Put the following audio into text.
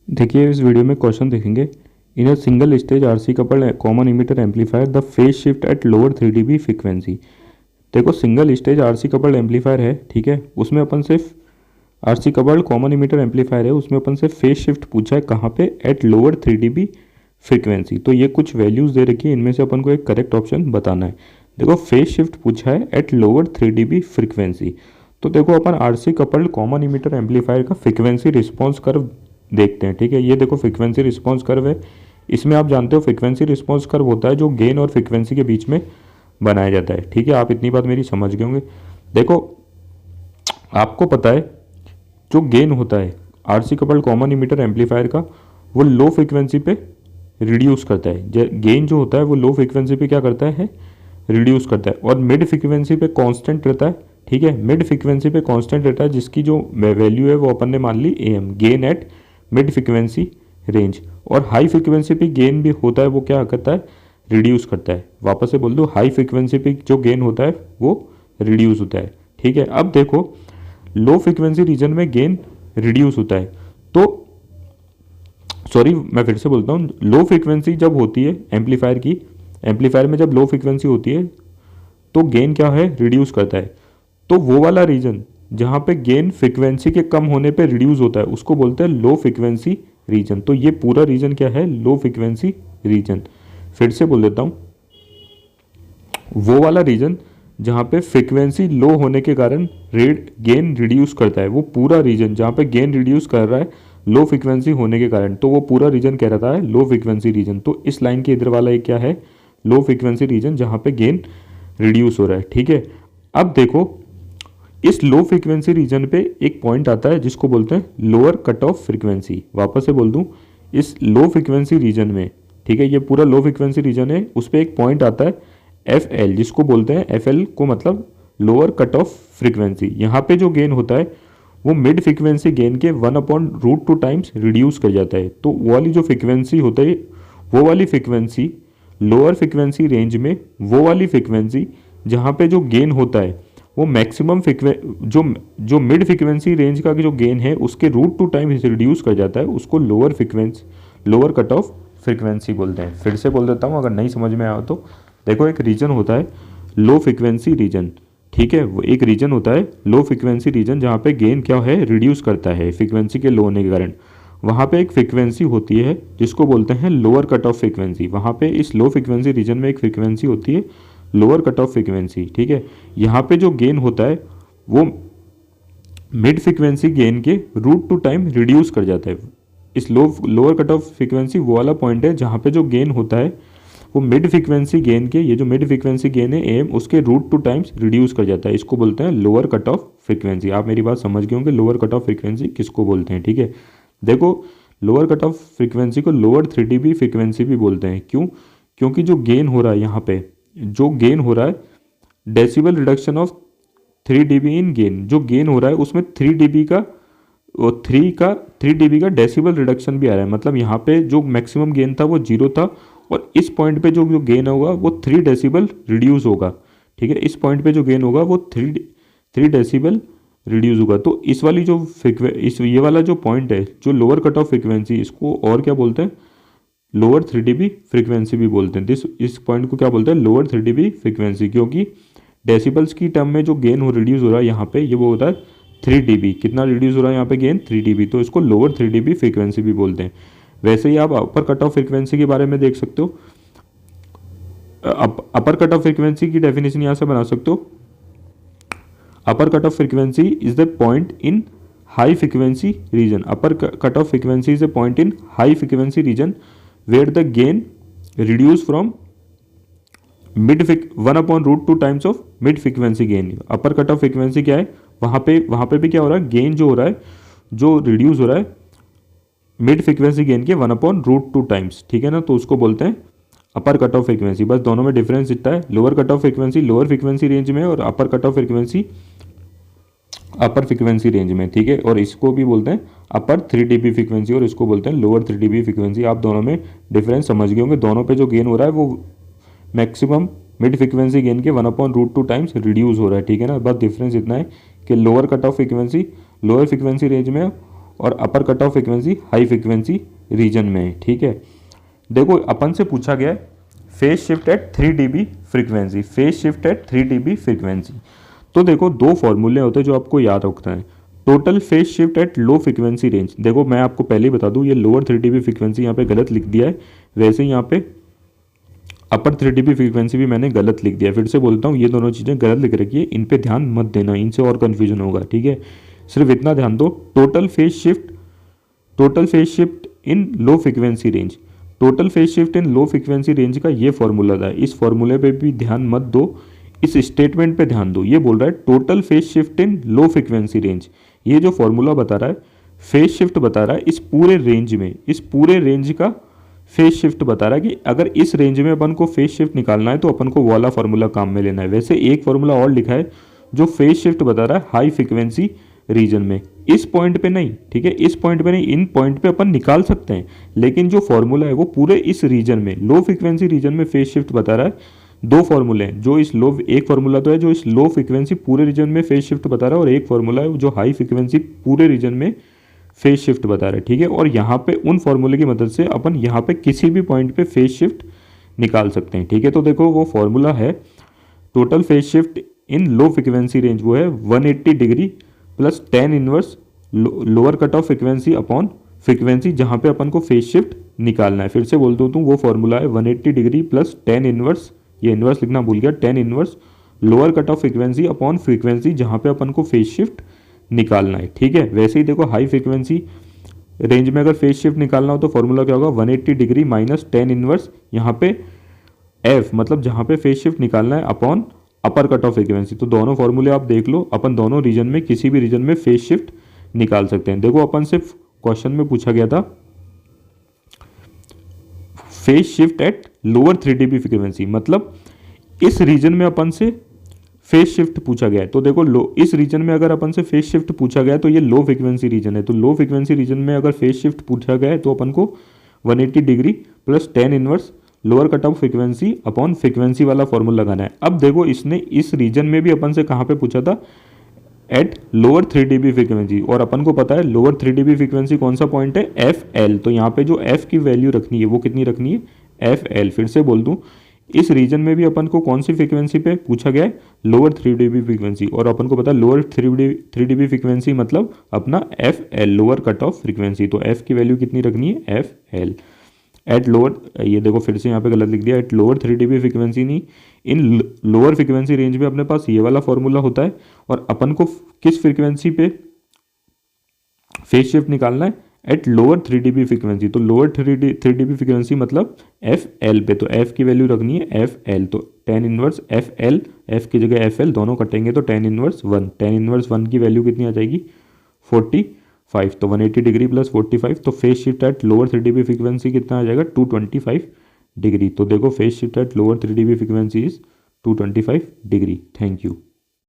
देखिए इस वीडियो में क्वेश्चन देखेंगे। In a single stage RC couple common emitter amplifier the phase shift at lower 3 dB frequency. देखो single stage RC coupled amplifier है, ठीक है। उसमें अपन सिर्फ RC coupled common emitter amplifier है, उसमें अपन से फेज शिफ्ट पूछा है कहाँ पे, एट लोअर 3 dB फ्रीक्वेंसी। तो ये कुछ वैल्यूज़ दे रखी है, इनमें से अपन को एक करेक्ट ऑप्शन बताना है। देखो फेज शिफ्ट पूछा है एट लोअर 3 dB फ्रीक्वेंसी। तो देखो अपन RC coupled common emitter amplifier का फ्रीक्वेंसी रिस्पॉन्स कर्व देखते हैं, ठीक है। ये देखो फ्रीक्वेंसी रिस्पॉन्स कर्व है। इसमें आप जानते हो फ्रीक्वेंसी रिस्पॉन्स कर्व होता है जो गेन और फ्रीक्वेंसी के बीच में बनाया जाता है, ठीक है। आप इतनी बात मेरी समझ गए होंगे। देखो आपको पता है जो गेन होता है RC coupled common emitter amplifier का, वो लो फ्रीक्वेंसी पे रिड्यूस करता है। गेन जो होता है वो लो फ्रीक्वेंसी पे क्या करता है, रिड्यूस करता है। और मिड फ्रीक्वेंसी पे कांस्टेंट रहता है, ठीक है। मिड फ्रीक्वेंसी पे कांस्टेंट रहता है जिसकी जो वैल्यू है वो अपन ने मान ली M, gain at mid frequency range. और हाई फ्रीक्वेंसी पे गेन भी होता है, वो क्या करता है, रिड्यूस करता है। वापस से बोल दो, हाई फ्रीक्वेंसी पे जो गेन होता है वो रिड्यूस होता है, ठीक है। अब देखो लो फ्रीक्वेंसी रीजन में गेन रिड्यूस होता है, तो सॉरी मैं फिर से बोलता हूँ, लो फ्रीक्वेंसी जब होती है एम्पलीफायर की, एम्पलीफायर में जब लो फ्रीक्वेंसी होती है तो गेन क्या है, रिड्यूस करता है। तो वो वाला रीजन जहाँ पे गेन फ्रीक्वेंसी के कम होने पे रिड्यूस होता है उसको बोलते हैं लो फ्रीक्वेंसी रीजन। तो ये पूरा रीजन क्या है, लो फ्रीक्वेंसी रीजन। फिर से बोल देता हूँ, वो वाला रीजन जहाँ पे फ्रीक्वेंसी लो होने के कारण रेट गेन रिड्यूस करता है, वो पूरा रीजन जहाँ पे गेन रिड्यूस कर रहा है लो फ्रीक्वेंसी होने के कारण, तो वो पूरा रीजन कह रहा है लो फ्रीक्वेंसी रीजन। तो इस लाइन के इधर वाला एक क्या है, लो फ्रीक्वेंसी रीजन जहाँ पे गेन रिड्यूस हो रहा है, ठीक है। अब देखो इस लो फ्रीक्वेंसी रीजन पे एक पॉइंट आता है जिसको बोलते हैं लोअर कट ऑफ फ्रीक्वेंसी। वापस से बोल दूं, इस लो फ्रीक्वेंसी रीजन में, ठीक है, ये पूरा लो फ्रीक्वेंसी रीजन है, उस पर एक पॉइंट आता है एफ एल, जिसको बोलते हैं एफ एल को मतलब लोअर कट ऑफ फ्रीक्वेंसी। यहाँ पे जो गेन होता है वो मिड फ्रीक्वेंसी गेन के 1/√2 टाइम्स रिड्यूस कर जाता है। तो वो वाली जो फ्रीक्वेंसी होता है, वो वाली फ्रीक्वेंसी लोअर फ्रीक्वेंसी रेंज में, वो वाली फ्रीक्वेंसी जहाँ पे जो गेन होता है वो मैक्सिमम जो मिड फ्रीक्वेंसी रेंज का जो गेन है उसके √2 टाइम्स रिड्यूस कर जाता है, उसको लोअर कट ऑफ फ्रीक्वेंसी बोलते हैं। फिर से बोल देता हूँ अगर नहीं समझ में आया तो। देखो एक रीजन होता है लो फ्रीक्वेंसी रीजन, ठीक है। वो एक रीजन होता है लो फ्रीक्वेंसी रीजन जहाँ पे गेन क्या है, रिड्यूस करता है फ्रीक्वेंसी के लो होने के कारण। वहाँ पे एक फ्रीक्वेंसी होती है जिसको बोलते हैं लोअर कट ऑफ फ्रीक्वेंसी। वहाँ पे इस लो फ्रीक्वेंसी रीजन में एक फ्रीक्वेंसी होती है लोअर कट ऑफ फ्रीक्वेंसी, ठीक है। यहाँ पे जो गेन होता है वो मिड फ्रीक्वेंसी गेन के √2 टाइम रिड्यूस कर जाता है। इस लोअर कट ऑफ फ्रीक्वेंसी वो वाला पॉइंट है जहाँ पे जो गेन होता है वो मिड फ्रीक्वेंसी गेन के, ये जो मिड फ्रीक्वेंसी गेन है एम, उसके √2 टाइम्स रिड्यूस कर जाता है। इसको बोलते हैं लोअर कट ऑफ फ्रीक्वेंसी। आप मेरी बात समझ गए होंगे लोअर कट ऑफ फ्रीक्वेंसी किसको बोलते हैं, ठीक है। देखो लोअर कट ऑफ फ्रीक्वेंसी को लोअर 3 dB फ्रीक्वेंसी भी बोलते हैं। क्यों? क्योंकि जो गेन हो रहा है यहाँ पे, जो गेन हो रहा है decibel reduction of 3 dB in gain, जो गेन हो रहा है उसमें 3 dB का, और 3 dB का डेसिबल रिडक्शन भी आ रहा है। मतलब यहाँ पे जो मैक्सिमम गेन था वो 0 था, और इस पॉइंट पे जो जो गेन होगा वो 3 डेसिबल रिड्यूस होगा, ठीक है। इस पॉइंट पे जो गेन होगा वो 3 डेसिबल रिड्यूस होगा। तो इस वाली जो ये वाला जो पॉइंट है जो लोअर कट ऑफ फ्रीक्वेंसी, इसको और क्या बोलते हैं, लोअर 3 dB फ्रीक्वेंसी भी बोलते हैं। इस पॉइंट को क्या बोलते हैं, लोअर 3 dB फ्रीक्वेंसी। क्योंकि डेसिबल्स की टर्म में जो गेन हो रिड्यूस हो रहा है यहाँ पे, ये वो होता है 3 dB। कितना रिड्यूस हो रहा है यहाँ पे गेन, 3 dB। तो इसको लोअर 3 dB फ्रीक्वेंसी भी बोलते हैं। वैसे ही आप अपर कट ऑफ फ्रीक्वेंसी के बारे में देख सकते हो। अपर कट ऑफ फ्रीक्वेंसी की डेफिनेशन यहाँ से बना सकते हो, upper cut off frequency is the point in high frequency region. Upper cut off frequency is a point in high frequency region where the gain reduce from 1/√2 times of mid frequency gain. Upper cut off frequency क्या है, वहाँ पे भी क्या हो रहा है, gain जो हो रहा है, जो रिड्यूस हो रहा है मिड फ्रीक्वेंसी गेन के 1/√2 टाइम्स, ठीक है ना। तो उसको बोलते हैं अपर कट ऑफ फ्रीक्वेंसी। बस दोनों में डिफरेंस इतना है, lower cut off frequency lower frequency range में, और अपर कट ऑफ फ्रीक्वेंसी अपर फ्रीक्वेंसी रेंज में, ठीक है। और इसको भी बोलते हैं अपर 3 dB फ्रीक्वेंसी, और इसको बोलते हैं लोअर 3 dB फ्रीक्वेंसी। आप दोनों में डिफरेंस समझ गए होंगे। दोनों पे जो गेन हो रहा है वो मैक्सिमम मिड फ्रीक्वेंसी गेन के 1/√2 टाइम्स रिड्यूस हो रहा है, ठीक है ना। बस डिफरेंस इतना है कि lower cut off frequency lower frequency range में, और upper cut off frequency high frequency region में है, ठीक है। देखो अपन से पूछा गया है phase shift at 3 dB frequency, phase shift at 3 dB frequency. तो देखो दो फॉर्मूले होते हैं जो आपको याद रखना है। Total phase shift at low frequency range, देखो मैं आपको पहले ही बता दूं ये लोअर 3 dB फ्रीक्वेंसी यहाँ पे गलत लिख दिया है, वैसे ही यहाँ पे अपर 3 dB फ्रीक्वेंसी भी मैंने गलत लिख दिया है। फिर से बोलता हूँ ये दोनों चीज़ें गलत लिख रखी है, इन पे ध्यान मत देना, इनसे और कन्फ्यूजन होगा, ठीक है। सिर्फ इतना ध्यान दो, total phase shift in low frequency range, total phase shift in low frequency range का ये फॉर्मूला था। इस फॉर्मूले पे भी ध्यान मत दो, इस स्टेटमेंट पे ध्यान दो। ये बोल रहा है total phase shift in low frequency range, ये जो फॉर्मूला बता रहा है फेज शिफ्ट बता रहा है इस पूरे रेंज में, इस पूरे रेंज का फेज शिफ्ट बता रहा है कि अगर इस रेंज में अपन को फेज शिफ्ट निकालना है तो अपन को वाला फॉर्मूला काम में लेना है। वैसे एक फॉर्मूला और लिखा है जो फेज शिफ्ट बता रहा है हाई फ्रीक्वेंसी रीजन में, इस पॉइंट पे नहीं, ठीक है, इस पॉइंट पे नहीं, इन पॉइंट पे अपन निकाल सकते हैं, लेकिन जो फॉर्मूला है वो पूरे इस रीजन में, लो फ्रीक्वेंसी रीजन में फेज शिफ्ट बता रहा है। दो फॉर्मूले हैं जो इस लो, एक फॉर्मूला तो है जो इस लो फ्रीक्वेंसी पूरे रीजन में फेज शिफ्ट बता रहा है, और एक फॉर्मूला है जो हाई फ्रीक्वेंसी पूरे रीजन में फेज शिफ्ट बता रहा है, ठीक है। और यहाँ पे उन फॉर्मूले की मदद से अपन यहाँ पे किसी भी पॉइंट पे फेज शिफ्ट निकाल सकते हैं, ठीक है। तो देखो वो फॉर्मूला है total phase shift in low frequency range, वो है 180 degree plus tan inverse lower cut off frequency upon frequency जहाँ पे अपन को फेज शिफ्ट निकालना है। फिर से बोल दूँ तो वो फॉर्मूला है 180 डिग्री प्लस tan इनवर्स, ये इनवर्स लिखना भूल गया, tan inverse lower cut off frequency upon frequency जहाँ पे अपन को फेज शिफ्ट निकालना है, ठीक है। वैसे ही देखो हाई फ्रीक्वेंसी रेंज में अगर फेज शिफ्ट निकालना हो तो फॉर्मूला क्या होगा 180 डिग्री माइनस tan इनवर्स यहाँ पे f मतलब जहाँ पे फेज शिफ्ट निकालना है अपॉन अपर कट ऑफ फ्रीक्वेंसी। तो दोनों फॉर्मूले आप देख लो, अपन दोनों रीजन में किसी भी रीजन में फेज शिफ्ट निकाल सकते हैं। देखो अपन से क्वेश्चन में पूछा गया था phase shift at lower 3 dB frequency, मतलब इस रीजन में अपन से फेज शिफ्ट पूछा गया है। तो देखो इस रीजन में अगर अपन से फेज शिफ्ट पूछा गया है तो ये लो फ्रीक्वेंसी रीजन है, तो लो फ्रीक्वेंसी रीजन में अगर फेज शिफ्ट पूछा गया है तो अपन को 180 degree plus tan inverse lower cut off frequency upon frequency वाला फॉर्मूला लगाना है। अब देखो इसने इस रीजन में भी अपन से कहाँ पे पूछा था एट लोअर 3 dB फ्रीक्वेंसी, और अपन को पता है लोअर 3 dB फ्रीक्वेंसी कौन सा पॉइंट है FL, तो यहाँ पे जो F की वैल्यू रखनी है वो कितनी रखनी है FL। फिर से बोल दूँ इस रीजन में भी अपन को कौन सी फ्रीक्वेंसी पे पूछा गया है लोअर 3 dB फ्रीक्वेंसी, और अपन को पता है लोअर 3 dB फ्रीक्वेंसी मतलब अपना FL lower cut off frequency, तो F की वैल्यू कितनी रखनी है FL एट लोअर, ये देखो फिर से यहाँ पे गलत लिख दिया, एट लोअर 3 dB फ्रीक्वेंसी नहीं, इन लोअर फ्रीक्वेंसी रेंज में अपने पास ये वाला फॉर्मूला होता है, और अपन को किस फ्रीक्वेंसी पे फेज शिफ्ट निकालना है एट लोअर 3 dB फ्रीक्वेंसी, तो लोअर 3 dB फ्रीक्वेंसी मतलब FL पे, तो F की वैल्यू रखनी है FL, तो tan इनवर्स FL, F की जगह FL दोनों कटेंगे तो tan इनवर्स 1, tan इनवर्स 1 की वैल्यू कितनी आ जाएगी 45, तो 180 डिग्री प्लस 45, तो phase shift at lower 3 dB frequency कितना आ जाएगा 225 डिग्री। तो देखो phase shift at lower 3 dB frequency is 225 degree. Thank you.